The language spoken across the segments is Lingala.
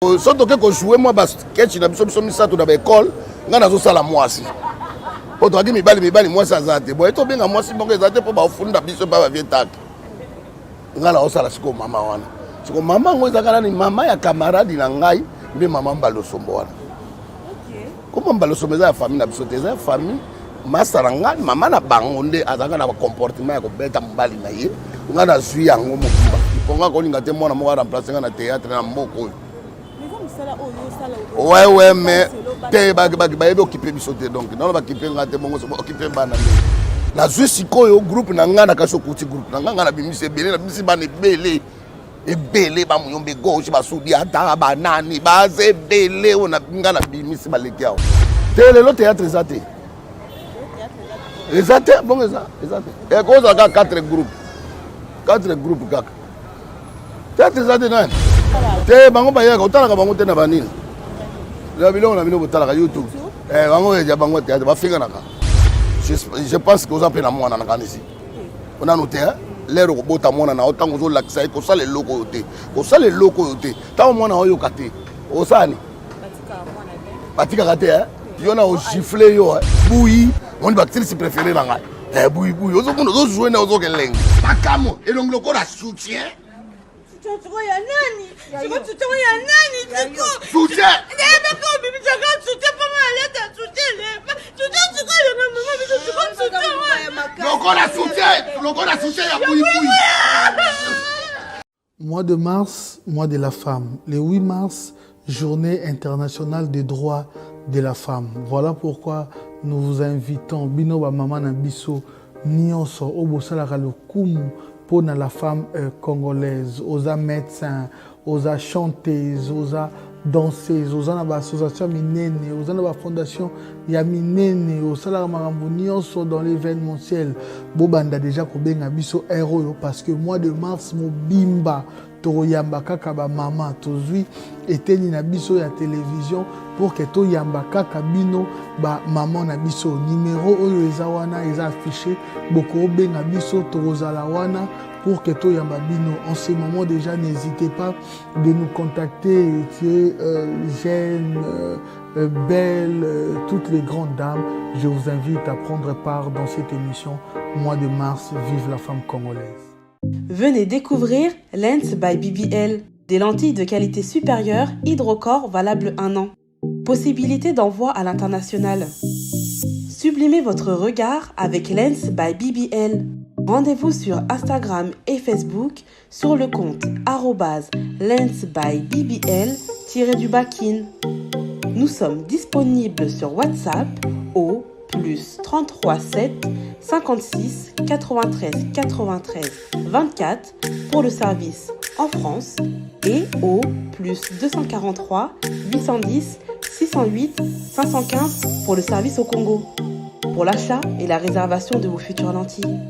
Soto que jouer moi basket na biso misato na école nga nazo sala mwasi. Po to akimi mibali mwasi azate. Bo eto benga mwasi bongo ezate po ba funda biso ba vietaki. Nga na osala siko mama wana. Siko mama ngo ezakala ni mama ya camarade na ngai mbe mama Mbalosombo wana. OK. Comment Mbalosombo za famille na biso te za famille masara ngai mama na bango nde azaka na comportement ya ko beta mbali na ye. Nga na zui yango mokumba. Konga ko linga te mwana mo remplacer nga na théâtre na mboko. Ouais, mais t'es occupé bisoté donc non va occupé ngate bongo so occupé bana la zui sikoyo groupe na ngana kaso kuti groupe na ngana bimise belé na bisi bana belé e belé ba muyombe gauche ba sudi ata ba nani ba ze belé ona ngana bimise baleki awo tele lo théâtre zate ezate bongo ezate e ko za ka 4 groupes kaka théâtre zate nani te bango ba yaka otala ka bango te na banini la biloko na bino botala ka YouTube bango ya bango te ba finga naka je pense que vous appelez na mwana na kanisi on a noté l'air ko bota mwana na otango zo lakisa ko sala loko yote ko sala loko yote ta mwana oyo kate osani batika kate yona o gifler yo bouilli mon actrice préférée na ngai bouilli ozo kuno zo jouer na ozo keleng pakamo et donc le corps a soutien. Mois de mars, mois de la femme. Le 8 mars, journée internationale des droits de la femme. Voilà pourquoi nous vous invitons, Bino ba Mama na biso, Nyonso, Obosalaka le Kumu, pour la femme congolaise, aux médecins, aux chanteuses, aux danseuses, aux associations minene, aux fondations yaminene, aux salaramambonions sont dans l'événementiel. Bobanda déjà kobenga biso héros parce que mois de mars mo bimba toyamba kaka ba mama tozui eteni na biso ya télévision pour que toyamba kaka bino ba maman na biso numéro oyo ezawana eza affiché boko benga biso tozala wana pour que toyamba bino. En ce moment déjà n'hésitez pas de nous contacter, tu es jeune, belle, toutes les grandes dames. Je vous invite à prendre part dans cette émission mois de mars, vive la femme congolaise. Venez découvrir Lens by BBL, des lentilles de qualité supérieure, hydrocore valable 1 an. Possibilité d'envoi à l'international. Sublimez votre regard avec Lens by BBL. Rendez-vous sur Instagram et Facebook sur le compte @lensbybbl_kin. Nous sommes disponibles sur WhatsApp au +33 7 56 93 93 24 pour le service en France et au +243 810 608 515 pour le service au Congo. Pour l'achat et la réservation de vos futures lentilles.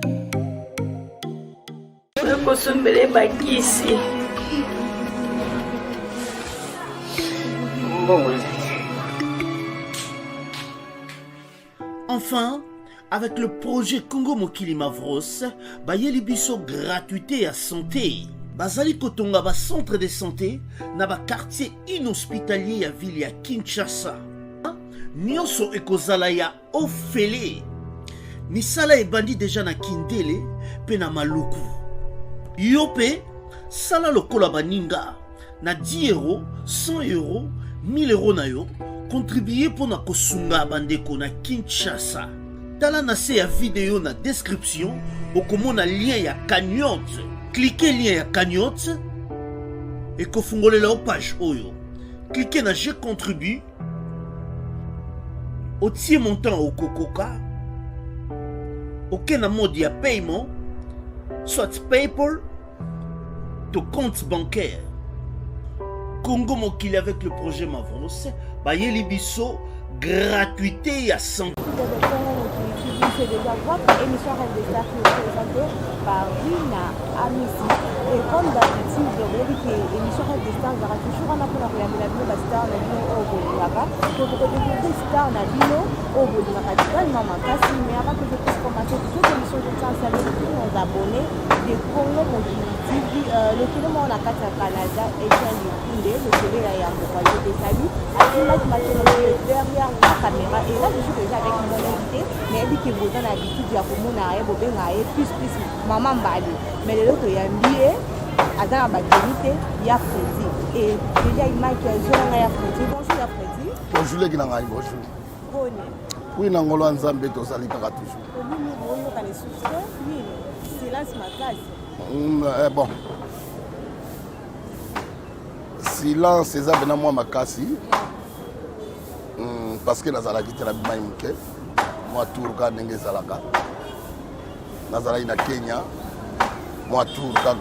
Enfin, avec le projet Congo Mokili Mavros, bayeli biso gratuité à santé. Bazali kotonga ba centre de santé na ba quartier inhospitalier ya ville ya Kinshasa. Nyonso ekozala ya ofele. Misala ebandi déjà na Kindele pe na Maluku. Yope sala lokola baninga na 10 €, 100 €, 1000 € na yo contribuer pour na kosunga bandeko na Kinshasa. Tala na se ya vidéo na description okomona lien ya cagnotte. Cliquez lien ya cagnotte et kofungolela o page oyo. Cliquez na je contribue. Otie montant au kokoka. Aucun mode de paiement, soit PayPal, ton compte bancaire. Congo Mokili avec le projet Mavros, bayeli biso gratuité à 100. C'est déjà votre émission Rêve des Stars qui est présentée par Rina Amissi. Et comme d'habitude, vous avez dit que l'émission Rêve des Stars va toujours en appelant la Star, la Bino au Bolivaka. Donc, vous pouvez découvrir Star, la Bino. au bout de ma radio, maman casse, mais avant que je puisse commencer toutes les émissions, je tiens à saluer tous nos abonnés des Congo Mobile TV, le film on a quatre à Canada et le télé là et je te salue. Là, je m'attends derrière la caméra et là je suis déjà avec mon invité, mais elle dit que vous avez l'habitude de plus maman Bali, mais le l'autre il y a un billet. Azana Badjemite, il y a Freddy. Et il y a une marque qui a Freddy. Bonjour, ya Freddy. Bonjour, les gars, bonjour. Bonjour. Oui, Nangolo Nzambe, to sali kaka toujours. Oui, on a les sourcils. Oui, silence ma classe. Bon. Silence, c'est ça, ben moi, ma casse. Parce que Nazala qui était la Bimaïmke. Moi, Tourka, Nenge Zalaka. Nazala na Kenya. Moi, Tourka,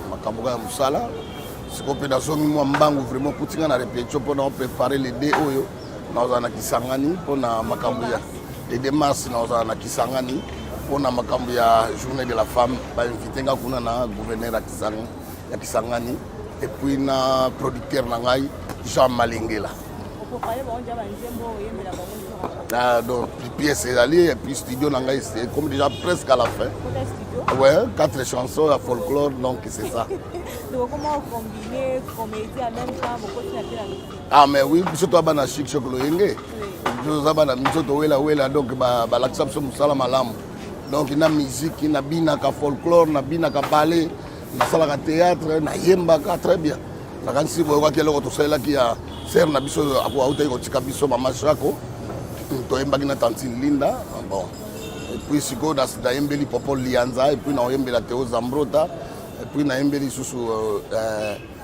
makamboka ya musala siko pe nazongi mwa mbangu vraiment kutinga na répétition pour nous préparer les dé oyo naoza na Kisangani pour na makambo ya les 2 mars naoza na Kisangani pour na makambo ya journée de la femme ba invité nga kuna na gouverneur ya Kisangani et puis na producteur na ngai Jean Malingela. Donc pièce est allée et puis studio na ngai c'est comme déjà presque à la fin. Ouais, 4 chansons à folklore, donc c'est ça. Donc comment combiner comédie en même temps beaucoup de la musique? Ah mais oui, surtout à bana chic choc loyenge. Je sais pas na misoto wela donc ba l'accent musala malamu. Donc il y a musique, il y a bina ka folklore, na bina ka ballet, na sala ka théâtre, na yemba ka très bien. Na kansi boyo ka kelo to sala ki ya ser na biso ako auta ko tika biso mama Shako. To yemba kina tantine Linda. Bon. Et puis si go das da yembeli popo Lianza et puis na yembela Théo Zambrota et puis na yembeli susu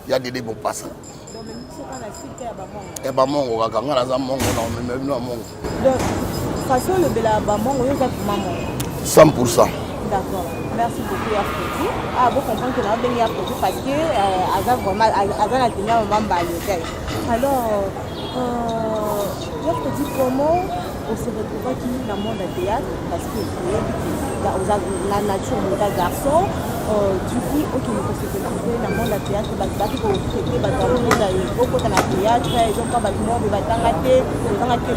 ya Dede Bopasa. Donc même si on a cité à Bamongo. Et Bamongo ka ngala za mongo na même na mongo. Donc façon le bela Bamongo yo za maman. 100%. D'accord. Merci beaucoup ya Freddy. Ah vous comprenez que là ben ya Freddy parce que Azan vraiment Azan a tenu maman balé. Alors je te dis comment on se retrouve qui dans le monde du théâtre parce que la nature de garçon du coup ok on se retrouve dans le monde du théâtre parce que pour traiter dans le monde beaucoup dans le théâtre ils ont pas bâtiment de batangaté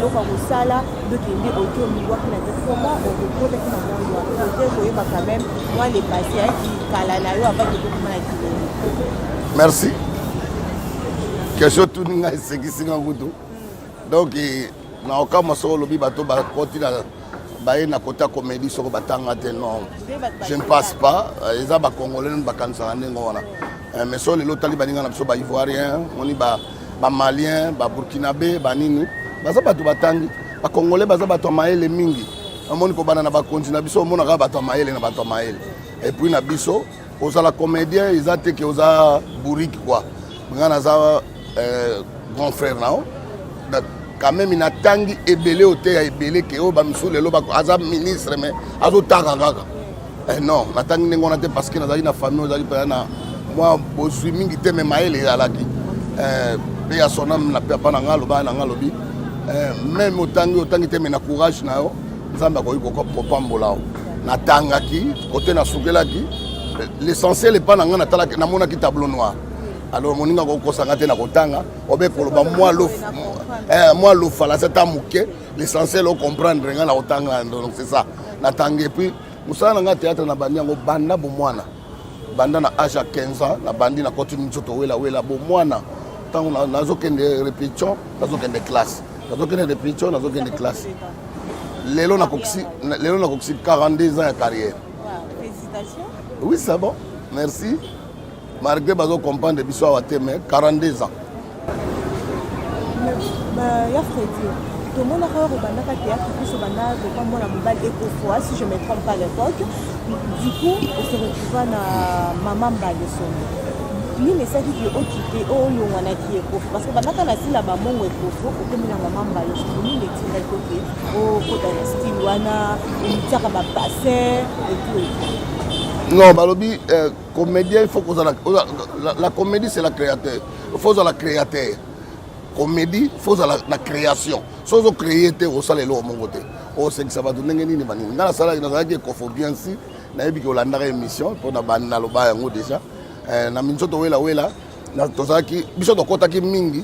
l'eau comme ça là de qui est auto niveau qui n'a comment on retrouve dans le monde peut-être que quand même moi les patients qui calanayo avant de comment la merci question tout ninga sekisinga kutu donc na okama solo lobi bato ba kotina ba na kota comédie soko batanga te non je ne passe pas les aba congolais ba kansa ndengo wana mais solo lo tali baninga na biso ba ivoirien moni ba malien ba burkinabé ba nini baza bato batangi ba congolais baza bato maele mingi amoni ko bana na ba continent biso mona ka bato maele na bato maele et puis na biso ozala comédien ils ont que oza bourrique quoi ngana za grand frère nao quand même il a tangi ebelé au thé ebelé que o ba misule lo ba azab ministre mais azo taka kaka non na tangi ngona te parce que nazali na famille ozali pa na moi bo suis mingi te me maele alaki pe ya sonam na papa na ngalo ba na ngalo bi même otangi te me na courage na yo nzamba ko yiko ko pambola na tangaki côté na sukelaki l'essentiel est pas na ngana tala na mona ki tableau noir. Alors moninga ko kosanga te na kotanga obe koloba moi lo fala c'est amuke l'essentiel on comprendre nga na kotanga donc c'est ça na tangi et puis musala nga théâtre na bandi ngo banda bo mwana banda na âge à 15 ans na bandi na continue nzoto wela bo mwana tango nazo kende répétition nazo kende classe nazo kende répétition nazo kende classe lelo na koksi 42 ans de carrière. Félicitations. Oui, c'est bon. Merci. Malgré que je comprends que je suis 42 ans. Il y a Freddy. Tout le monde a fait un théâtre, si je ne me trompe pas à l'époque. Du coup, on se retrouve à Maman Baleson. Ni mais ça qui est occupé au Yongana qui est pauvre. Parce que quand on a dit la maman est pauvre, on peut mettre la maman Baleson. Ni les tirs côté au côté de Stiwana, on tire à passer et tout. Non, Balobi, comédien, il faut que la comédie, c'est la créateur. Il faut que la créateur. Comédie, il faut la création. Si on crée, on va aller au mon côté. On sait que ça va donner une émission. Dans la salle, il y a faut bien si. Il y a une émission pour la bande déjà. Na minzoto wela na tozaki biso to kota ki mingi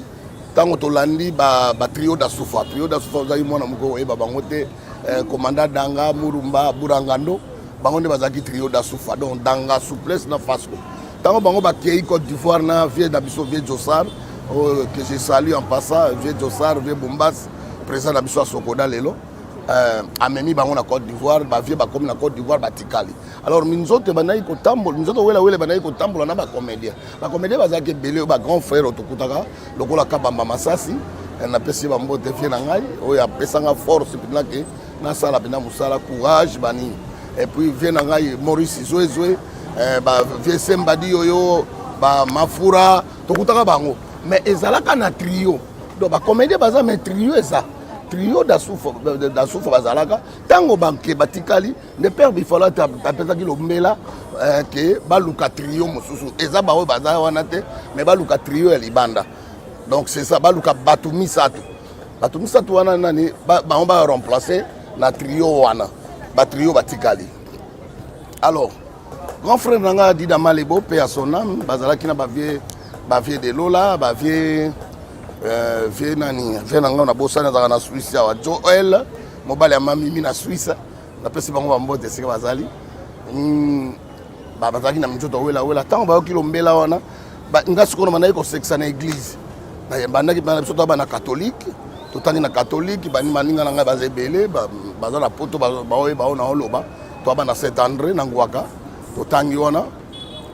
Tango tolandi ba trio d'Asufa. Trio d'Asufa ozali mwana moko oyeba bango te commandant Danga Murumba Burangando bango nde bazaki trio d'Asufa. Donc Danga Souplesse na Fasco. Tango bango ba kei Côte d'Ivoire na vieux d'Abisso vieux Jossar que je salue en passant vieux Jossar vieux Bombas président d'Abisso à Sokoda lelo. Amemi bango na Côte d'Ivoire ba vieux ba comme na Côte d'Ivoire batikali. Alors minzote banayi ko tambola minzote wela banayi ko tambola na ba comédien bazaki belé ba grand frère otokutaka lokola Kabamba Masasi na pesi ba mbote vie na ngai oyo apesanga force pina ke na sala pina musala courage bani et puis vie na ngai Maurice Zoezwe ba vie Sembadi yoyo ba Mafura tokutaka bango mais ezalaka na trio donc ba comédien baza mais trio eza trio d'Asufa bazalaka tango banke batikali ne père bifala tapezaki lombela ke baluka trio mosusu eza bawe baza wana te mais baluka trio ya libanda donc c'est ça baluka batumi satu wana nani bango ba remplacer na trio wana ba trio batikali. Alors grand frère nanga Dida Malebo pe à son âme bazalaki na ba vie de Lola ba vie vie nani vie nanga na bosana za na Suisse wa Joel mobali ya mami na Suisse na pesi bango ba mbote sika bazali bazalaki na mjoto wela tango ba kilombela wana ba ngasi kono manayi ko sexa na église na bandaki ba biso to ba na catholique totani na catholique ba maninga na ngai bazebele baza na poto ba na oloba to ba na Saint-André na Ngwaka totangi wana.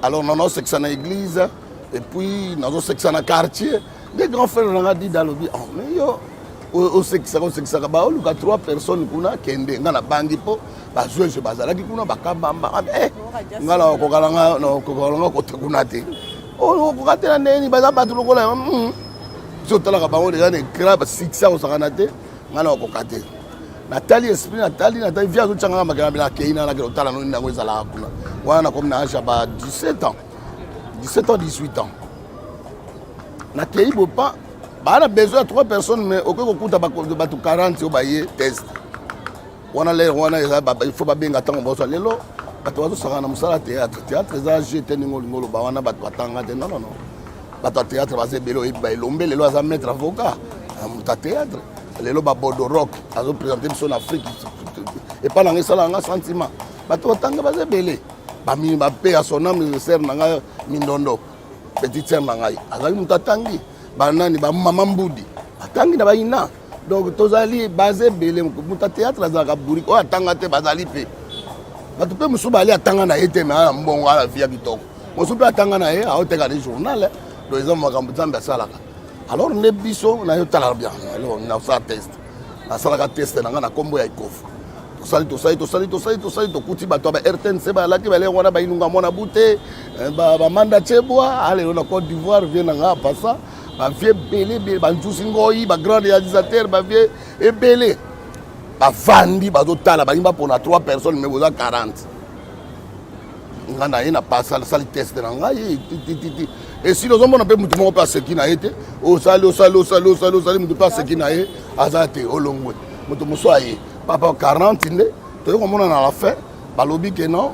Alors non sexa na église et puis nazo sexa na quartier. Les grands frères ont dit dans le vie, oh mais yo, au sexe, bah on a 3 personnes kuna kende, ngana bangi po, bah jouer je bazala qui kuna bakabamba, ngala kokalanga no kokalanga kote kuna te, oh kokate na neni baza batu lokola, zotala ka bango déjà ne grave 600 sakanate, ngala kokate. Nathalie esprit Nathalie via zo changa makana bila keina na kotala no ndingo ezala kuna, wana comme na âge ba 17 ans, 18 ans. Na kei bopa ba na besoin de 3 personnes mais aucun kokuta ba 40 obaye test wana le wana il faut ba benga tango boso lelo bato bazo sanga na musala théâtre za jeté ngolo ba wana bato batanga te non bato théâtre ba zebelo e ba lombe lelo za mettre avocat muta théâtre lelo ba bodo rock azo présenter son Afrique et pas na ngisala nga sentiment bato batanga ba zebele ba mi ba pe à son âme ser nanga mindondo petite sœur nangai azali mutatangi banani ba mama mbudi batangi na baina donc tozali basé belé muta théâtre azaka buri o atanga te bazali pe batu pe musuba ali atanga na ete na mbongo ala via bitoko musuba atanga na ye aoteka des journal do exemple makambo tamba salaka. Alors ne biso na yo tala bien alors na sa test na salaka test na kombo ya ikofu tosali tokuti bato ba RTNC ba laki bale wana ba inunga mona bute ba manda chebwa ale na Côte d'Ivoire vient na passa ba vie belé ba njusi ngoi ba grand réalisateur ba vie ebelé ba vandi ba zotala ba imba pona 3 personnes mais boza 40 ngana ina passa la sali test na ngai et si nous avons un peu de temps pour ce qui n'a été au salut mutu pas ce qui n'a été azate olongwe mutu musoye papa 40 inde to ko mona na la fin balobi que non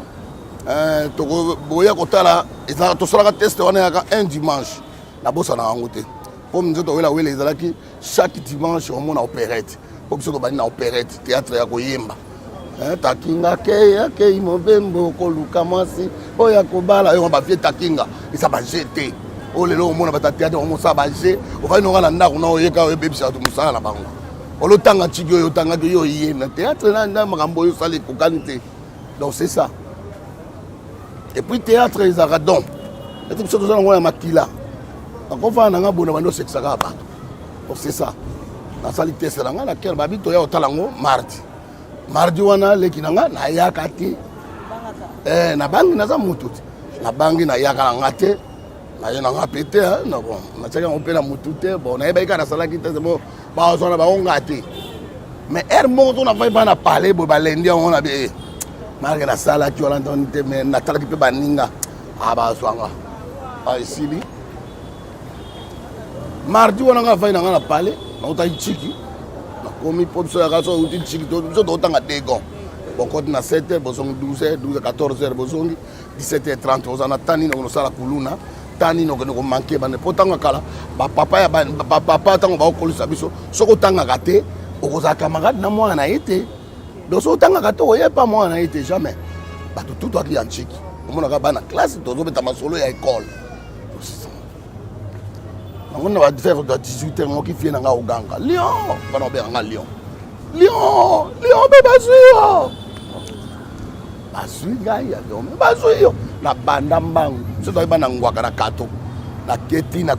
to boya kotala ezala to sala test wana ya un dimanche na bossa na ngote pour nous to wela ezalaki chaque dimanche on mona opérette pour que so bani na opérette théâtre ya koyemba takinga ke imobembo ko luka mwasi oya kobala yo ba vie takinga isa ba jeté o lelo mona ba théâtre on sa ba jeté o va no na ndako na oyeka o bebisa to musala na bango olo tanga chigyo yo tanga yo yé na théâtre na makambo yo sali ko kanite. Donc c'est ça. Et puis théâtre les aradons et tout ça dans la makila encore fa na ngabona bando sexaka ba. Donc c'est ça na sali test na ngana ker babi to ya otalango mardi wana leki nanga na yakati na bangi na za mututi na bangi na yaka ngate na yena ngapete na bon na tsaka ngopela mutute bon na yeba ikana sala kite mo ba zona ba ngate mais mo to na va pas na parler bo balendi on na be marga na sala ki wala ndonite mais na tala ki pe baninga aba swanga ba isibi mardi wana nga va na parler na uta chiki comme il faut ça raison outil chic tout ça d'autant à dégon bon quand na 7h bosong 12h 14h bosong 17h30 on a tani na sala kuluna tani no ko manquer bande potanga kala ba papa tango ba ko biso soko tanga kate o ko za camarade na moi na été donc soko tanga kate o yé pas moi na été jamais ba tout toi qui antique o mona ka bana classe to zo beta masolo ya école on va faire de 18 ans qui vient nga Uganga Lyon bana be nga Lyon be bazio bazui ya dome bazui na banda mbangu so to bana ngwaka na kato na keti na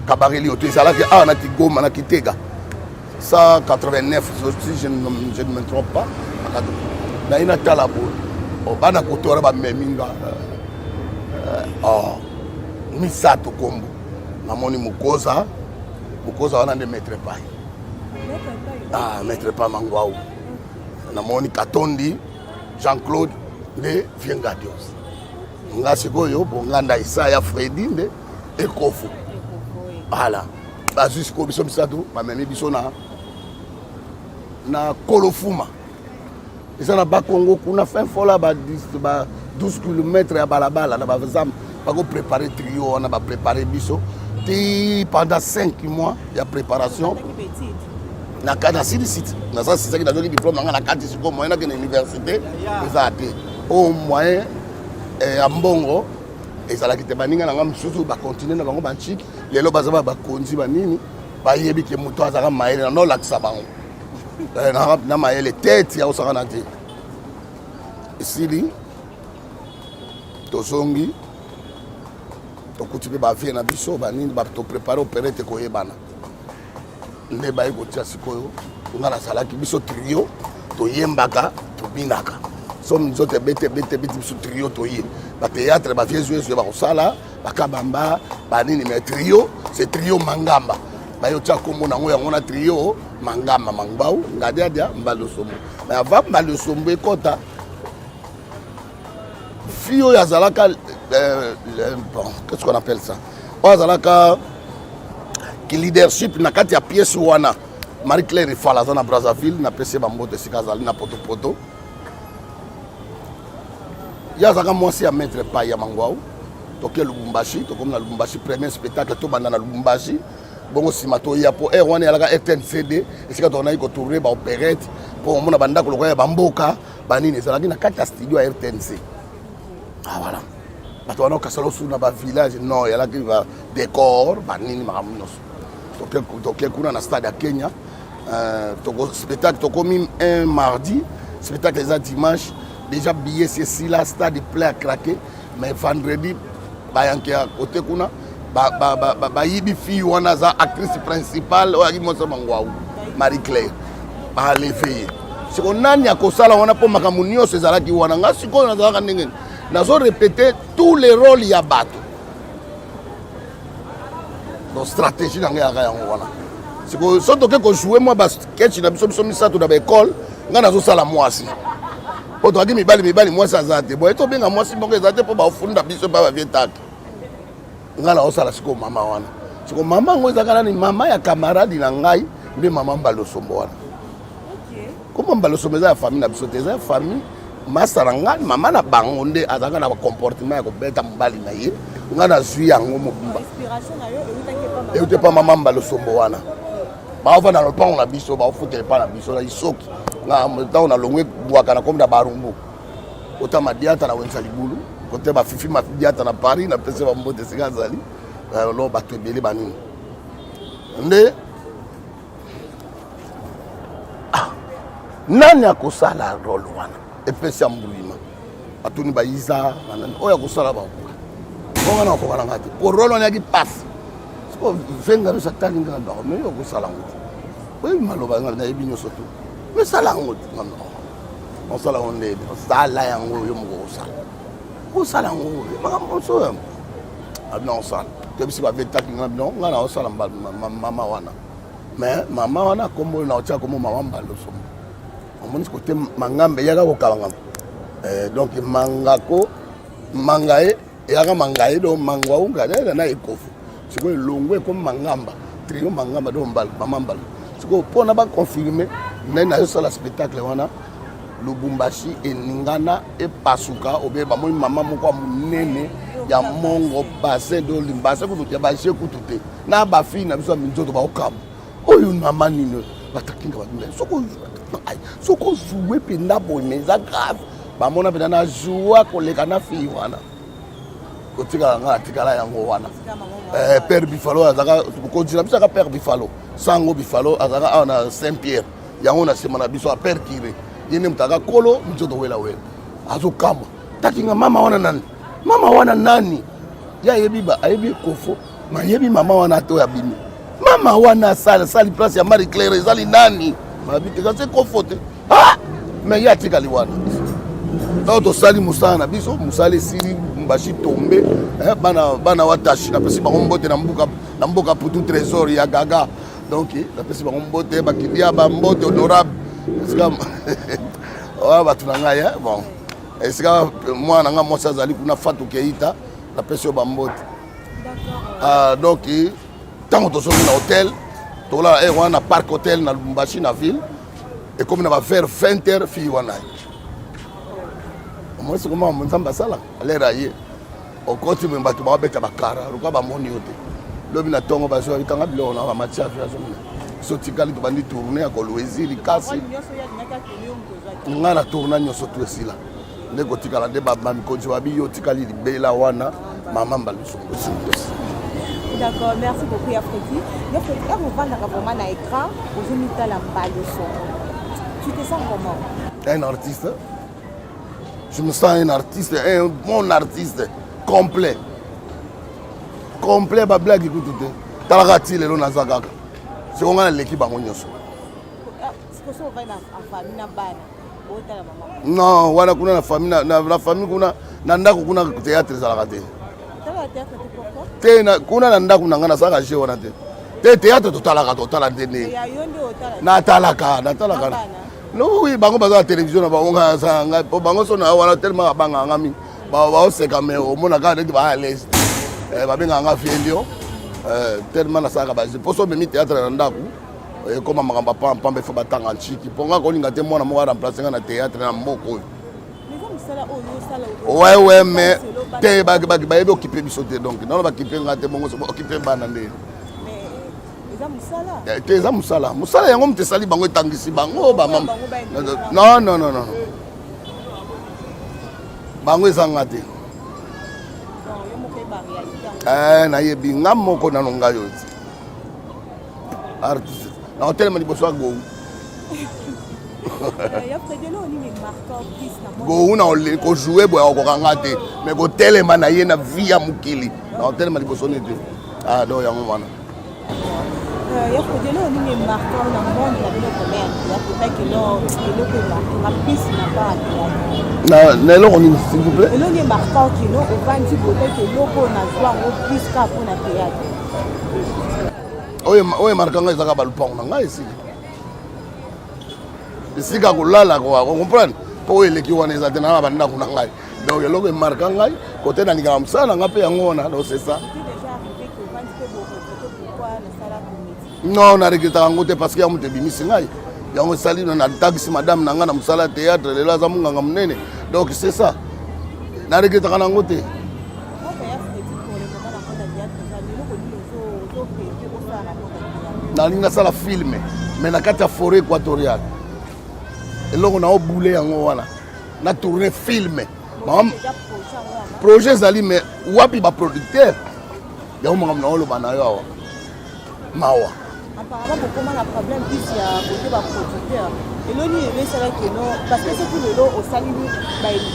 kabareli oto ezala ke na Tigoma na Kitega 189 si je ne me trompe pas na ina talabo o bana kotora ba meminga misato kombo namoni mukoza wana nde maître pai maître pai mangwao namoni Katondi Jean-Claude de Viengadios nga sikoyo bonganda Isaya Fredi nde ekofu voilà bazui siko biso misato bamemi biso na Kolofuma eza na Bakongo kuna fin fola ba 12 km ya balabala na bazam bako préparer trio wana ba préparer biso pendant 5 mois de préparation. Na kada site na ça c'est ça qui a donné diplôme dans la carte siko moyen na université ezate au moyen à mbongo ezala ki te baninga na ngam susu ba continuer na bango banchiki lelo bazaba ba konzi banini ba yebi ke muto azaka maele na no laksa bango na maele tête ya osaka na te isili tosongi tokuti pe ba vie na biso banini ba to préparer opérette ko yebana nde bayi kotia sikoyo nga nasalaki biso trio toyembaka tobinaka somme nzoto bete biso trio toye batéâtre bavie zwe bakosala bakabamba banini mais trio c'est trio mangamba bayotia kombo nango yango na trio mangamba mangbau ngadiadia mbalosombo mais avant mbalosombo ekota fio yazalaka bon qu'est-ce qu'on appelle ça yazalaka qui leadership na kati ya pièce wana Marie-Claire Ifala na Brazzaville na PC bambote sikazali na poto ya zaka mwasi ya maître pa ya mangwao toke Lubumbashi tokom na Lubumbashi premier spectacle to banda na Lubumbashi bongo simato ya po wana ya laka RTNCD esika to na iko tourner ba opérette po mona banda ko lokoya bamboka banini ezalaki na kati ya studio ya RTNC voilà bato wana kasalo suna ba village non ya laki ba décor banini makamunoso toke kuna na stade ya Kenya spectacle tokomi un mardi spectacle les dimanche déjà billet c'est là stade plein à craquer mais vendredi bayanke à côté kuna ba yibi fille wana za actrice principale oya moso mangwa Marie-Claire ba lever c'est qu'on nani akosala wana po makamu nyonso ezalaki wana nga sikoyo nazalaka ndenge nazo répéter tous les rôles ya bato donc stratégie nanga yaka yango wana siko so toke ko jouer moi ba sketch na biso misato na ba école nga nazo sala mwasi po to aki mibali mwasi azate bo eto benga mwasi bongo ezate po ba ofunda biso ba ba vietaki nga na osala siko mama wana siko mama ngo ezaka ni mama ya camarade na ngai nde mama Mbalosombo wana comment Mbalosombo za famille na biso te za famille masaranga mama na bango nde azaka na comportement ya ko beta mbali na ye nga na zui yango mobimba eute pa mama Mbalosombo wana baova na lopango na biso baofutele pa na biso na isoki nga ntango na longwe bwaka na komi na barumbu ota madiata na wenza libulu kote bafifi madiata na Paris na pese bambote sika azali lo bato ebele banini nde nani akosala role wana epesi ya mbulima batuni bayiza oyo akosala bakoka ongana okokana ngati po role wana yaki pasi siko venga biso atali nga ndako me okosala ngo te oyebi maloba nga nayebi nyonso tu me sala yango te nga ndako osala yango ndeni osala yango yo moko osala yango makambo nyonso abina osala tebisi bavetaki nga bino nga na osala mama wana mais mama wana kombo na otia kombo mama Mbalosombo omoni kote mangambe yaka kokabanga donc mangako mangae yaka mangae do mangwa unga na ekofu siko longwe comme mangamba trio mangamba do mama Mbalo siko pona ba confirmer na yosala spectacle wana Lubumbashi eningana e pasuka obe ba moi mama moko munene ya mongo bassin d'olim bassin kutu ya bassin kutu te na ba fille na biso minzoto ba okam oyo mama nino batakinga badula soko jouer pe na boy mais ça grave ba mona pe na jouer koleka na fille wana kotika nga tikala yango wana père Bifalo azaka continue biso ka père Bifalo sango Bifalo azaka na Saint-Pierre yango na sema na biso a père Kire yene mutaka kolo minzoto wela azokamba takinga mama wana nani ya yebiba ayebi kofo ma yebi mama wana to ya bimi mama wana sali place ya Marie Claire ezali nani mabite ka se kofo te ah mais ya tikali wana to sali musana biso musale siri mbashi tombe bana watashi na pesi bango mbote na mboka putu trésor ya gaga donc na pesi bango mbote bakidia ba mbote honorable sika wa batunanga ya bon esika mwana nga mosa azali kuna Fatou Keita la pesi ba mbote donc tant que nous na hôtel to la wana parc hôtel na Lubumbashi na ville et comme na va faire 20h fi wana moi c'est comment on s'en basala l'air ailleurs au côté me batu ba beta bakara ruka ba moni yote lobi na tongo ba so bitanga bilo na ba matcha fi azo so tikali to bandi tourner ko loisir kasi ngana tourner nyoso to esila ndeko tikala de ba mikoji wa biyo tikali libela wana mama mbaluso D'accord, merci beaucoup Yafredi. Yafredi, quand vous vendez vraiment à l'écran, vous mettez la balle de son. Tu te sens comment? Un artiste. Je me sens un artiste, un bon artiste complet. Complet, ma blague écoute tout. Talagati le lona zagaka. C'est on a l'équipe à mon yoso. Est-ce que ça va en famille na bana? Non, wana kuna na famille na famille kuna na ndako kuna théâtre zalakate. Te kuna na ndako nanga na saka je wana te théâtre totala ndene na talaka no oui bango baza télévision na bango nga bango so na wana tellement banga ngami ba seka me o mona ka ndeti ba à l'aise ba benga nga fiendio tellement na saka ba je poso memi théâtre na ndako comme makamba pambe fa batanga chiki ponga ko linga te mona mo remplacer nga na théâtre na mboko ouais mais te ba yebi occuper biso te donc non ba occuper nga te bongo so occuper bana nde te eza musala yango mte sali bango etangisi bango ba mama non bango ezanga te nayebi nga moko nano ngayo artiste na hotel maliboso ya gou gouna kojoue boya okokanga te mais kotelema na ye na vie ya mokili na hotel maliboso ne te donc yango wana na eloko nini s'il vous plaît oyo emarkanga ezaka balupango na ngai esika kolala comprendre mpo oyo eleki wana eza te na bandako na ngai donc eloko emarka ngai kote na lingaka mosala na ngai mpe yango wana donc c'est ça non naregretaka yango te parce que yango moto ebimisi ngai yango esali natagisi madame na ngai na mosala ya théâtre lelo aza monganga monene donc c'est ça naregretaka na yango te nalingi nasala filme mais na kati ya forêt équatoriale eloko na obule yango wana na tourner filme projet ezali mais wapi baproducteur yango makambo na oloba na yo awa mawa apparemment bokoma na problème plus ya côté baproducteur eloni emesalaki no parce que soki lelo osali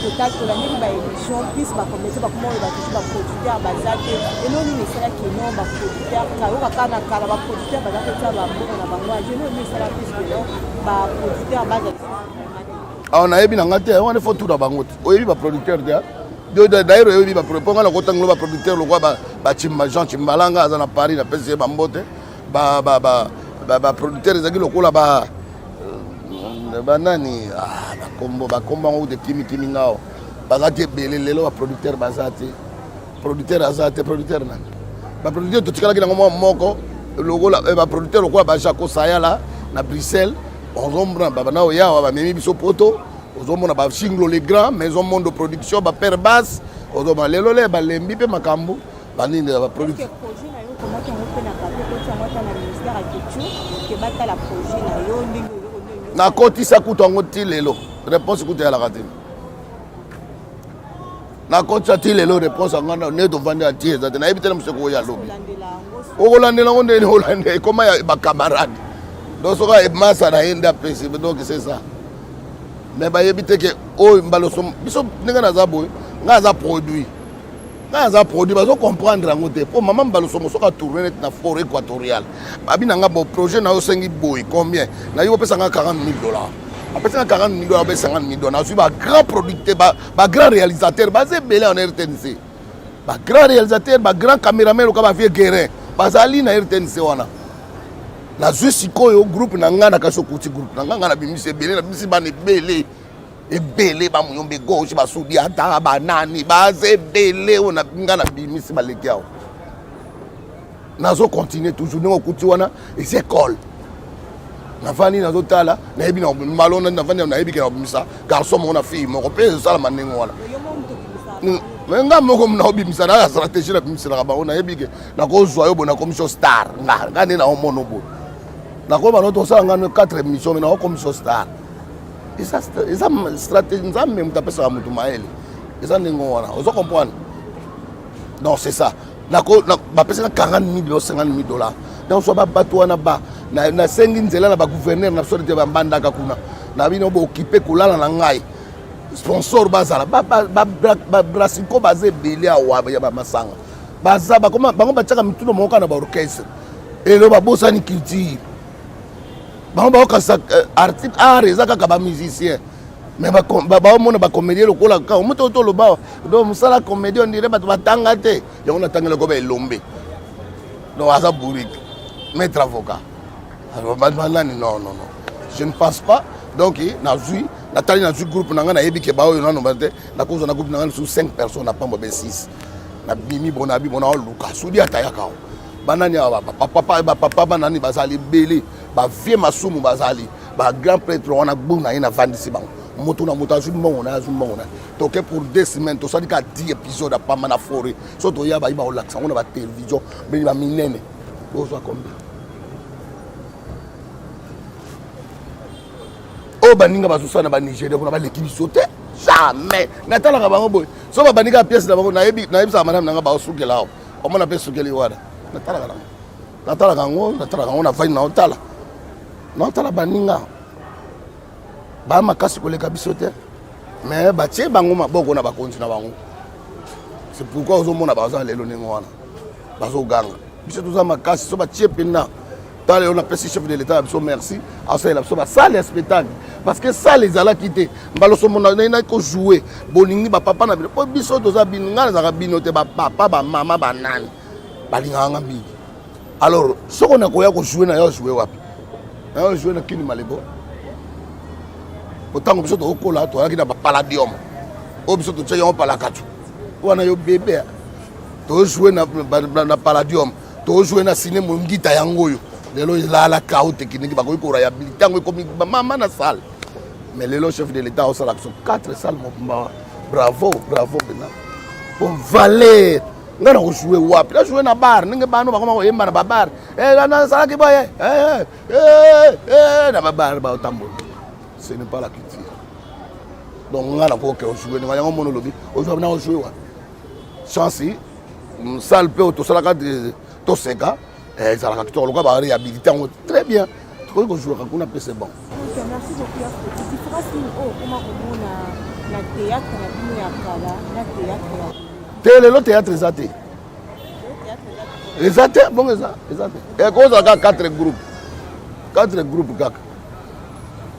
total tolandeli baémission plus bakomese bakoma oyo batusi baproducteur baza te eloni emesalaki no baproducteur kayoka kaka na kala baproducteur baza kotia bamboko na bango eloni esala plus keno baproducteur baza awa nayebi na nga te wana fo tuna bango te oyebi baproducteur te d'ailleurs oyebi baproducteur nga nakotangelo baproducteur lokwa bachimba Jean Chimbalanga aza na Paris na pesi ye bambote baproducteur ezalaki lokola banani bakombo yango te kimikimi ngao baza te ebele lelo baproducteur baza te producteur aza te producteur nani baproducteur totikalaki nango mwa moko lokola baproducteur lokola bajaco sayala na Bruxelles ozombrana bana oyawa bamemi biso poto ozomona ba Shinglo les grands maison monde de production ba père basse ozomona lelo le ba lembi pe makambo ba nini ba production projet na yo comment tu ngopé na papier ko tu ngota na ministère ya culture ke bata la projet na yo ndenge na kotisa kutu yango ti lelo réponse kutu ya la raté na kotisa ti lelo réponse ngana ne to vendre ati ezate na ebitela mseko ko ya lobi okolandela ngo ndeni olande koma ya ba camarade donc soka e masa na enda principe donc c'est ça mais ba yebite ke o mbalo so biso ninga na za boy nga za produit bazo comprendre ngo te po mama mbalo so soka tourner net na forêt équatoriale babina nga bo projet na yo sengi boy combien na yo pesa nga $40,000 apesa nga $40,000 be $50,000 na suis ba grand producteur ba grand réalisateur basé belé en RTNC ba grand réalisateur ba grand caméraman ko ba vie guerin bazali na RTNC wana na sikoyo groupe na nga na kaso kuti groupe na nga na bimisi belé na bimisi ba ne belé ebele ba muyombe gauche ba sudi ata ba nani ba zebele ona nga na bimisi ba leki awo nazo continuer toujours ngo kuti wana et école na fani nazo tala na ebi na malona na fani na ebi ke na bimisa garçon mo na fille mo pe sala manengo wana nga moko mna obimisa na stratégie na bimisa na ba ona ebi ke na ko zwa yo bona commission star nga ne na omono bo na ko ba no to sala nga 4 émissions na commission star esa stratégie nzambe même tapesa mutu maele esa ndingo wana ozo comprendre non c'est ça na ko ba pesa $40,000 $50,000 donc so ba bato wana ba na sengi nzela na ba gouverneur na sorte ba mbandaka kuna na bino bo occuper kulala na ngai sponsor bazala ba brasiko baze belé awa ya ba masanga baza ba koma bango bataka mituno moka na ba orchestre elo ba bosani culture bango ba okasa artiste art ezaka ka ba musicien mais ba omona ba comédien lokola ka moto to loba do musala comédien on dirait bato batanga te yango na tangela ko ba elombe donc asa bourrique maître avocat alors non je ne pense pas donc Nathalie na groupe na nga na yebi ke ba oyo nano bate na kozo na groupe na nga sous 5 personnes na pamba be 6 na bimi bona luka sudi atayaka banani papa banani bazali belé ba vie masumu bazali ba grand prêtre wana gbuna ina vandisi bango moto na moto azu mbongo na toke pour 2 semaines to sadi ka 10 épisodes à pamba na forêt so to ya ba iba olaksa ngona ba télévision beni ba minene ozo combien o baninga basusana ba Nigeria kuna ba lekini sote jamais natala ka bango boy so ba baninga pièce na bango na yebi sa madame nanga ba osukela o omona pe sukeli wada natala ka ngo na fine na otala baninga ba makasi koleka biso te mais ba tie bango maboko na bakonzi na bango c'est pourquoi ozomona baza lelo ningo wana bazo ganga biso toza makasi so ba tie pena tale on appelle chef de l'état biso merci asa la biso ba salle spectacle parce que ça les ala quitté mbalo so mona na ko jouer bolingi ba papa na biso toza bininga za bino te ba papa ba mama ba nani balinga nga mingi alors soko na koya ko jouer na yo jouer wapi na yo jouer na kini malebo autant biso to kola to akina ba palladium o biso to tshaya on palakatu wana yo bébé to jouer na palladium to jouer na cinéma ngita yango yo lelo la kao technique ba ko ko réhabiliter yango comme mama na salle mais lelo chef de l'état au sala 4 salles mo bravo bena bon valer ngana ko jouer wapi la jouer na bar ninge bano ba ko yemba na bar na sala ki boye na bar ba otambo ce n'est pas la culture donc ngana ko ke jouer na yango monolobi o jouer na o jouer wa chance salle pe to sala ka to seka ça la capture le ba réhabiliter très bien ko jouer quand on a c'est bon. OK, merci beaucoup. Tu feras signe comment on na théâtre na bino ya kala na théâtre tele lo théâtre ezate ezate bon ezate et ko za ka 4 groupes kaka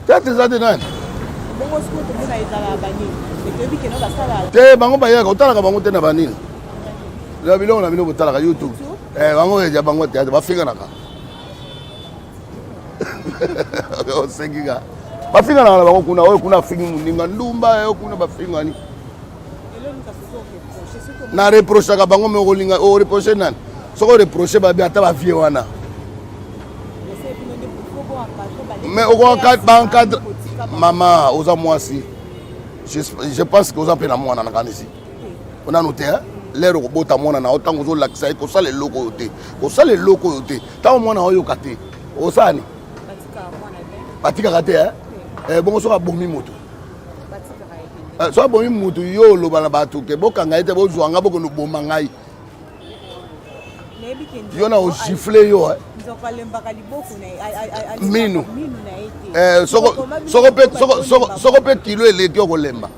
théâtre ezate nani bongo siko to na ezala bani et puis que no basala te bango ba yaka otala ka bango te na banini la bilongo na bino botala ka YouTube bango ya bango théâtre ba finga naka osengiga ba finga na bango kuna oyo kuna fingi muninga ndumba oyo kuna ba finga ni na reproche ka bango me kolinga o reproche nani soko reproche ba bi ata ba vie wana mais au encadre mama oza mwasi Je pense que vous avez un mois ici. On a noté, l'air au bout à mon an, autant que vous l'accès, que ça les locaux, que ça les locaux, tant mon an, yokaté, au sani. Batika raté, hein? Bon, ça va bon moto. Soit bon moto, yo, le balabatu, que bokanga était beau, jouanga, beaucoup de bon mangai. Yo na giflé yo, hein? Minu. Soko pe kilo eleki okolemba.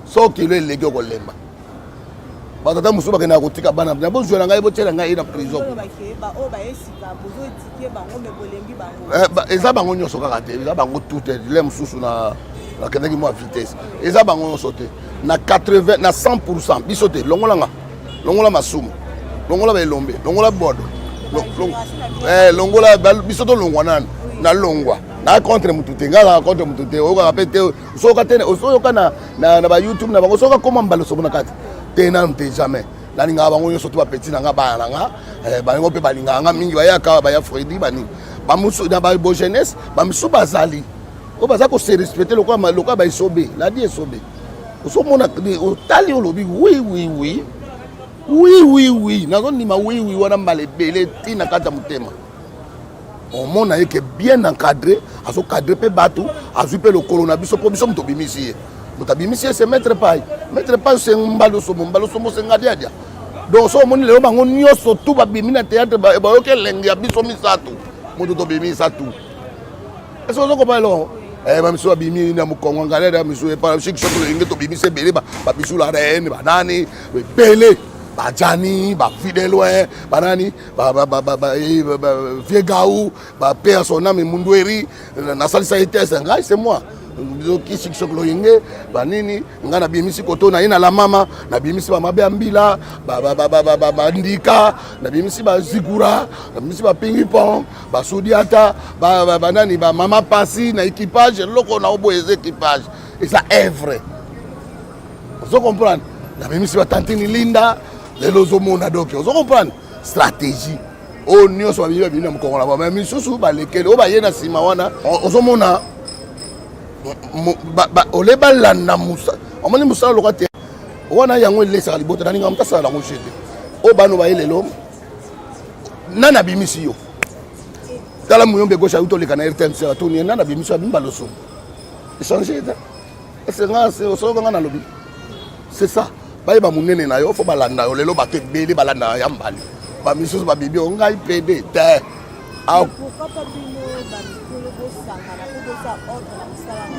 So kilo eleki okolemba. Batata musuba kena kotika bana na bo zwana ngai bo tshela ngai na prison. Eza bango nyoso kaka te, eza bango tout le mususu na kendeki mo vitesse. Eza bango nyoso te. Na 80 na 100% biso te longola masumu. Longola ba elombe, longola bodo. Longola biso to longwa nani na longwa. Na contre mutute ngala contre mutute o ka pete so ka tene so ka na ba YouTube na bango so ka koma mbalo so bona kati tena nte jamais la ninga bango yo so to ba petit na nga ba na nga ba ngo pe ba linga nga mingi ba ya ka ba ya Freddy ba ni ba musu na ba bo jeunesse ba musu bazali o baza ko se respecter le quoi ba isobe la di isobe o so mona o tali o lobi oui nazo ni ma oui wana mbale bele tina kata mutema. On mona que bien encadré, à ce cadre pe batu, à ce pe le coronavirus, pour biso mto bimisi. Mto bimisi c'est mettre paille c'est mbalo somo c'est ngadia. Donc so moni le bango nyoso tout ba bimina théâtre ba yo ke lengi biso misatu. Mto to bimisa tout. Est-ce que vous comprenez ba miso bimi na mukongo ngalera miso e pa chic choco le to bimisi bele ba biso la reine ba nani bele. Bajani, ba Fideloin, banani, Viegaou, ba père son âme Mundoueri, na salisa était c'est moi. Qui chic choc loyenge, banini, ngana bimisi koto na ina la mama, na bimisi ba mabe ambila, ba ndika, na bimisi ba zigura, na bimisi ba ping-pong, ba soudiata, ba nani ba mama passi na équipage, loko na obo équipage. Et ça est vrai. Vous comprenez? Na bimisi ba tantini linda. Les lozomona donc vous comprenez stratégie o nyoso ba bina mkongo la ba misusu ba lekele o ba yena sima wana ozomona ba ole balanda musa omoni musa lokate wana yango lesa libota na ninga mtasa la ngoshete o bano ba yelelo nana bimisi yo tala muyombe gosha utoleka na RTMC atoni nana bimisi abimba loso échanger c'est nga c'est osoka nga na lobby c'est ça. Ba munene na yo fo balanda yo lelo bato ebele balanda ya mbali ba misusu ba bibi o ngai pede te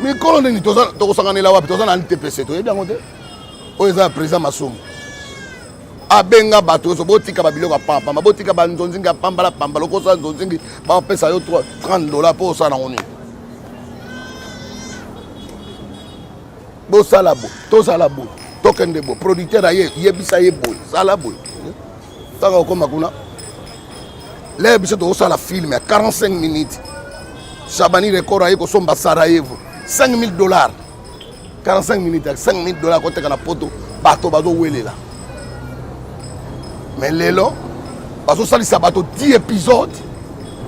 mikolo nini tokosanganela wapi toza na NTPC toyebi yango te oyo eza président Masumu abenga bato so botika ba biloko pamba botika ba nzonzingi ya pamba lokosa nzonzingi ba pesa yo $30 po osala ngoni bo sala bo to sala bo token de bo producteur aye yebisa ye boy sala boy taka okoma kuna le biso to sala film à 45 minutes Chabani record aye ko somba Sarajevo $5,000 45 minutes à $5,000 ko teka na poto bato bazo welela mais lelo bazo salisa bato 10 épisodes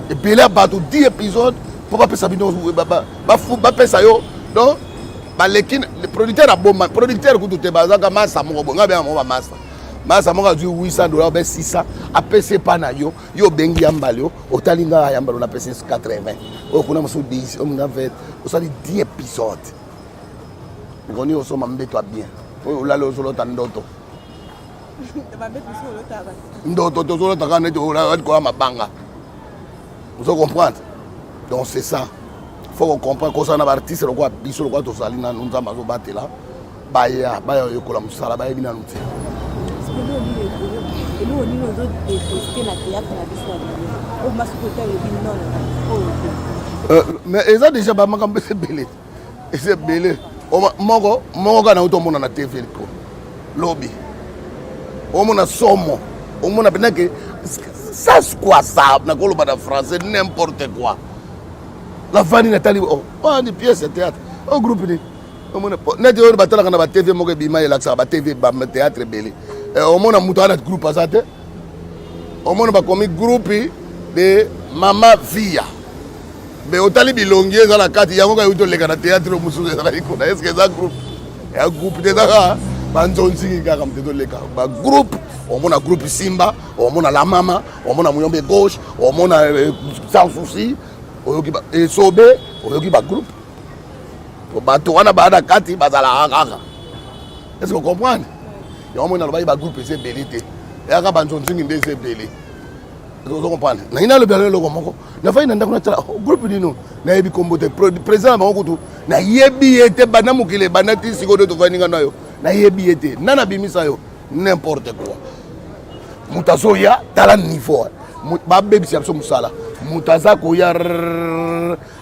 et puis là bato 10 épisodes pour pas pesa bino ba pesa yo donc le producteur a bon producteur ku tout bazaka masa moko bonga bien mo ba masa moko du $800 be 600 apc pa na yo bengi yambalo otalinga yambalo na pc 80 o kuna musu 10 o mna 20 o sali 10 épisodes ngoni o so mambeto bien o la lo solo tandoto ndoto to solo takane to la ko mabanga vous comprenez donc c'est ça. Faut qu'on comprenne que ça n'a pas artiste le quoi biso le quoi to salina nous amazo batela baya yokola musala baya bina nuti mais ils ont déjà ba makambe c'est belé moko kana utomona na TV ko lobby o mona somo o mona benake ça c'est quoi ça na ko lo ba français n'importe quoi. La famille Nathalie, des pièces de théâtre, au groupe. Net on batala kana ba TV moko bima ela sa ba TV ba théâtre belé. Au mona mutana groupe azate. Au mona ba komi groupe de Mama Via. Mais otali bilongi eza na kati yango ka yuto leka na théâtre mususu eza na ikona est-ce que eza groupe ya groupe déjà banzonzi kaka mteto leka ba groupe omona groupe Simba omona la mama omona Muyombe gauche omona sans souci oyoki ba esobe oyoki ba groupe bato wana baada kati bazala kaka est-ce que vous comprenez yango mona loba ba groupe ese belité ya ka banzonzi ngi ndese belé vous comprenez na ina le bien le moko na faina ndako na tala groupe dino na yebi kombote président bango kutu na yebi ete bana mukile bana ti sikodo to vaninga nayo na yebi ete nana bimisa yo n'importe quoi mutazo ya tala niveau ba baby si musala mutaza ko ya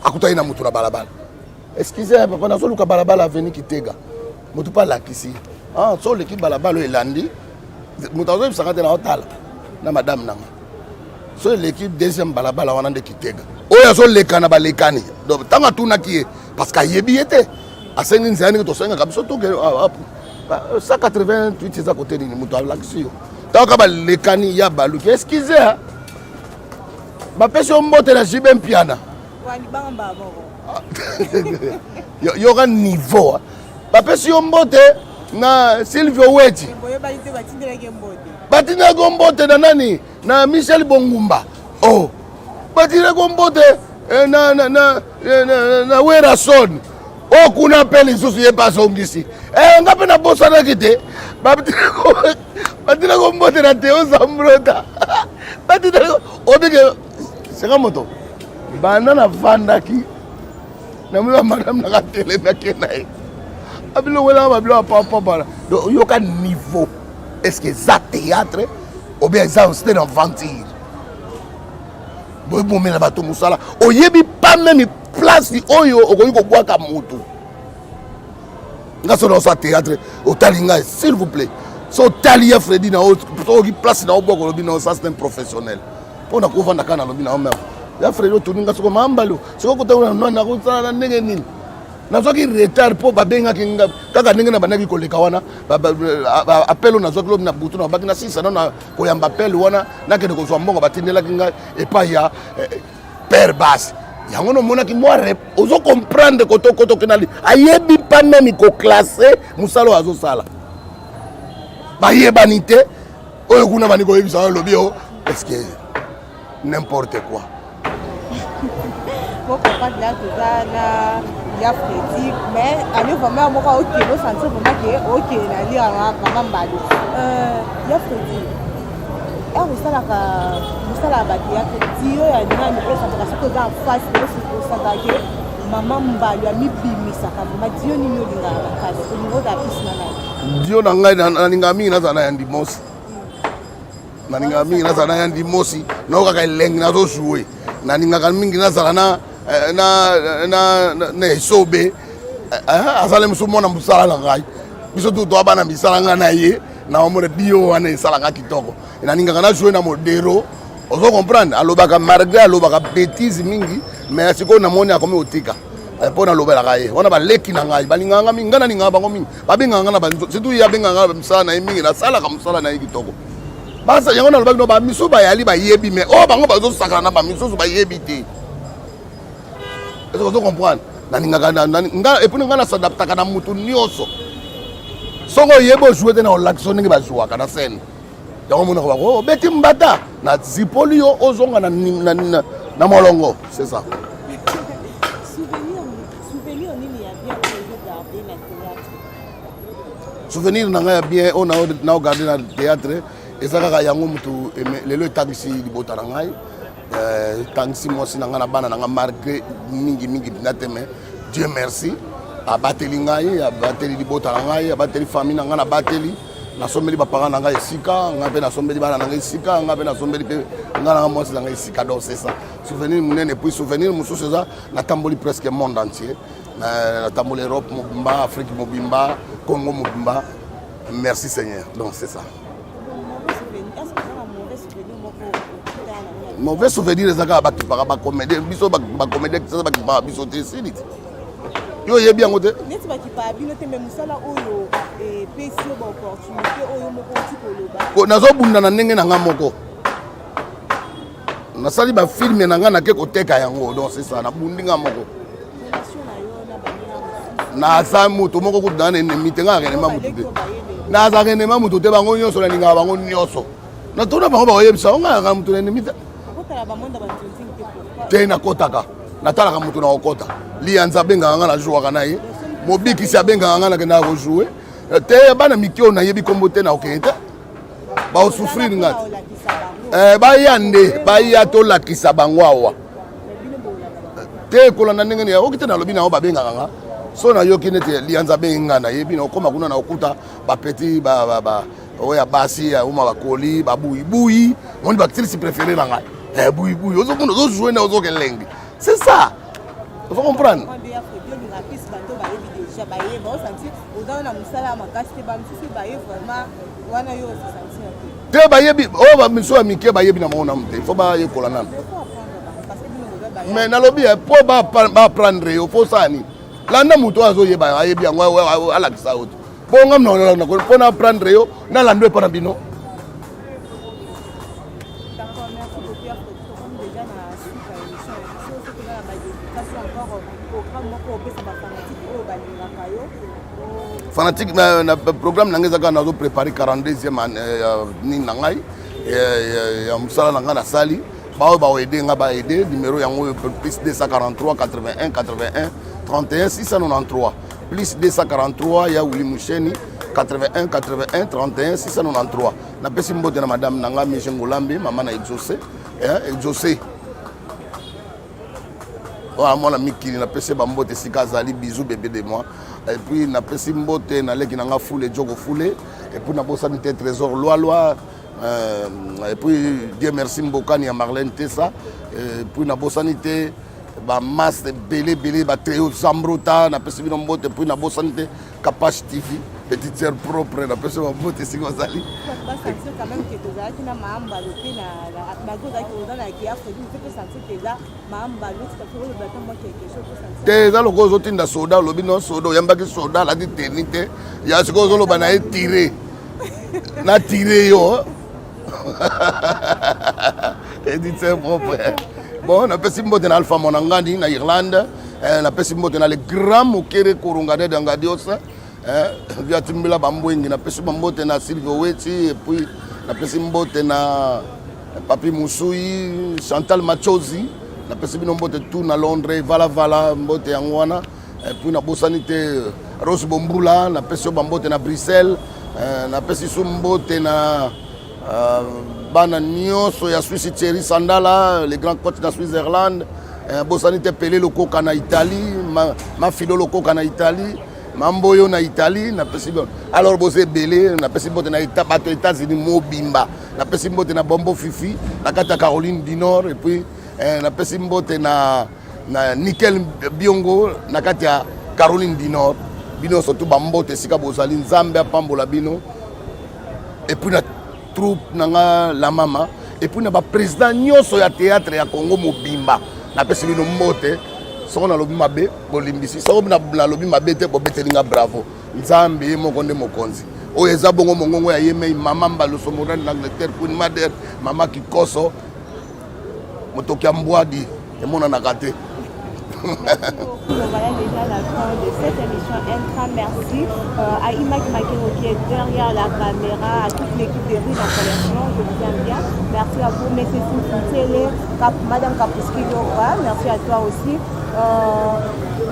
akuta ina mutu na balabala excusez papa na soluka balabala veni kitega mutu pa lakisi ah so le ki balabala elandi mutazo bisakate na hotala na madame nanga so l'équipe deuxième balabala wana nde kitega oyo so lekana balekani donc tanga tuna ki parce que yebi ete asengi nzani to senga kabisa to 188 c'est à côté ni mutu alakisi yo tanga balekani ya baluki excusez ba peso mbote na jibe mpiana wani bamba boko yo ga niveau ba peso mbote na Silvio Weti boye balite batindela ke mbote batina gombote na nani na Michel Bongumba oh batina gombote na Werason oh kuna peli susu ye pasongisi ngape na bosa na kite batina gombote na Theo Zambrota batina obike seka moto bana na vandaki na mwa madame na tele na kenai abilo wala babilo papa bana donc yo ka niveau. Est-ce que ça théâtre ou bien ça c'était en venture? Bon mais la bateau musala. O yebi pas même place oyo okoyi ko boaka moto. Ngaso dans ça théâtre au talinga s'il vous plaît. So talia Freddy na autre so ki place na oboko lobi na ça c'est un professionnel. Pona ko vanda kana lobi na même. Ya Freddy otuninga soko mambalo. Soko kota na ko tsala ndenge nini. Nazoki retard po babenga kinga kaka ndenge na banaki koleka wana appel na zoki lobi na butu na baki na sisa na koyamba appel wana na kende ko zwa mbongo batindela kinga epa ya père basse yango no mona ki moi ozo comprendre koto kinali ayebi pas même ko classer musalo azo sala ba yebanité oyo kuna bani ko yebisa lobi o est-ce que n'importe quoi papa là tozana ya Freddy mais ami vraiment moko OK no sentir vraiment que OK na li ala mama mbali ya Freddy musala ba ya Freddy yo ya nina ni pesa parce que dans face de ce ça que mama mbali ya mibimisa kama dio ni yo linga na kale au niveau da pisna na dio na ngai na ninga mingi na sana ya ndimosi na ninga mingi na sana ya ndimosi na ka lengi na zo jouer na ninga mingi na sana na esobe azale musumona musala na ngai biso tu to bana misala nga na ye na omore bio wana esala nga kitoko ina ninga kana jouer na modero ozo comprendre alobaka malgré alobaka bêtise mingi mais siko na moni akomi otika pona lobela kaye wana baleki na ngai balinganga mingi ngana ninga bango mingi babenganga na banzo situ ya benganga misala na mingi na sala ka musala na kitoko basa yango na lobaki no ba miso ba yali ba yebi mais oh bango bazo sakana na ba miso ba yebi te. Est-ce que vous comprenez? Et puis nous s'adapter à mutu nyoso. Songo yebo jouer dans l'action ngi ba jouer kana scène. Yango mona ko oh beti mbata na zipolio ozonga na molongo, c'est ça. Souvenir nini ya bien regarder na théâtre. Souvenir na bien on a regardé na théâtre et ça ka yango mutu lelo taxi libota na ngai. Tansi mosi na ngana bana na marqué mingi binateme Dieu merci abateli ngai abateli libota na ngai abateli famille na ngana bateli na sombeli ba parents na ngai sika ngabe na sombeli bana na ngai sika ngabe na sombeli pe ngana mosi na ngai sika donc c'est ça souvenir munene puis souvenir mususu ça na tamboli presque monde entier na tamboli Europe mobimba Afrique mobimba Congo mobimba merci Seigneur donc c'est ça. Mauvais souvenir ezaka ba kipaka ba comédie biso ba comédie ça ba kipaka biso te sinit yo yebi yango te neti ba kipaka bino te même sala oyo pesio ba opportunité oyo moko ti koloba ko nazo bunda na ndenge na nga moko nasali bafilme na ngai nake koteka yango donc c'est ça nabundinga moko naza moto moko kutu na ennemi te ngai akenema motu te naza kenema motu te bango nyonso nalingaka bango nyonso natona bango bakoyebisa o ngai aka motu na ennemi te te nakotaka natalaka motu na kokota lianza abengaka ngai najouaka na ye mobikisi abengaka ngai nakendaka kojoue te bana miki oyo nayebi kombo te na okeye te baosouffrir ngai te baya nde baya tolakisa bango awa te ekolanda ndenge nini oki te nalobi nango babengaka nga so nayoki nete lianza abengi ngai nayebi na okoma kuna na okuta bapeti oyo basi oma bakoli babuyibuyi moni baactrice préféré na ngai buyibuyi ozomona ozojoue nde ozokelengi c'est ça ozo comprendre te bayebi oyo bamiso ya mike bayebi na mona te il faut bayekola nano mais nalobi po baprendre yo fo sani landa moto azoyeba ayebi yango alakisa yo te mpo ngam mpo na prendre yo nalando epa na bino fanatique na programme nangai ezaka nazo préparer 42e nini na ngai ya mosala na ngai nasali baoyo baoede ngai baede numéro yango plus 243 81 81 31 693 plus 243 ya Willy Musheni 81 81 31 693 napesi mbote na madame na ngai Michel Ngolambe mama na exaucé mwana mikili napesi bambote esika azali bisou bébé de moi et puis napesi mbote naleki nanga fule jogo fule et puis nabosani te trésor loi et puis Dieu merci mbokani ya Marlène Tessa et puis nabosani te bamasse belé bateo zambrota napesi bino mbote puis nabosani te Capache TV petite sœur propre napesi bambote esika ozali te eza loko ozotinda soda olobi no soda oyambaki soda alati teni te ya sikoyo ozoloba na ye tire na tire yo éditeur propre bon napesi mbote na Alpha Monangandi na Irlande napesi mbote na le grand mokere korungade dangadios viatimbila bambwengi napesi mbote na Silvio Weti et puis napesi mbote na Papi Musui Chantal Machozi napesi bino mbote tout na Londres vala mbote yango wana et puis nabosani te Rose Bombula napesi yo bambote na Bruxelles napesi so mbote na bana nyonso ya Suisse Thierry Sandala les grands coachs na Switzerland bosani te Pelé lokoka na Italie Mafilo lokoka na Italie Mamboyo na Italie napesi bon alors bosé belé napesi mbote na bato États-Unis mobimba napesi mbote na Bombo Fifi na kata Caroline du Nord et puis napesi mbote na Nickel Biongo na kati ya Caroline du Nord bino surtout bambote sika bozali nzambe apambola bino et puis na troupe nanga la mama et puis na ba président nyonso ya théâtre ya Congo mobimba napesi bino mbote soko na lobi mabe bolimbisi soko na lobi mabe te bobetelinga bravo nzambe moko nde mokonzi oyo eza bongo mongongo ya yemei mama Mbaloso Morane l'Angleterre Queen Mother mama Kikoso motoki ya mbwadi emonanaka te. Voilà déjà la fin de cette émission. Un grand merci à Imag Makero qui est derrière la caméra, à toute l'équipe de Rue d'Installation, je vous aime bien. Merci à vous, M. Télé, Madame Kapuski Yoga, merci à toi aussi.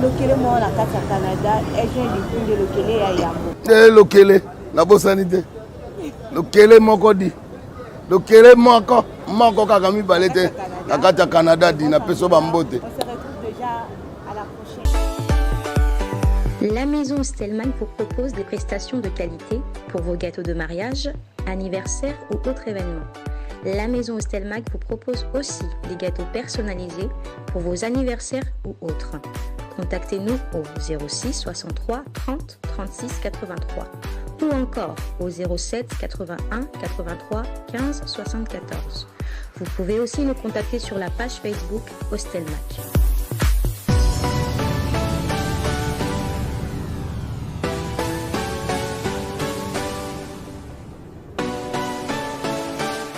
Lokele moi na kati ya Canada, et j'ai du Lokele à Yambo. Lokele, la bosanité. Lokele moko di. Lokele moko kaka mibale te na kati ya Canada di na peso bambote. La maison Stelmach vous propose des prestations de qualité pour vos gâteaux de mariage, anniversaire ou autres événements. La maison Stelmach vous propose aussi des gâteaux personnalisés pour vos anniversaires ou autres. Contactez-nous au 06 63 30 36 83 ou encore au 07 81 83 15 74. Vous pouvez aussi nous contacter sur la page Facebook Stelmach.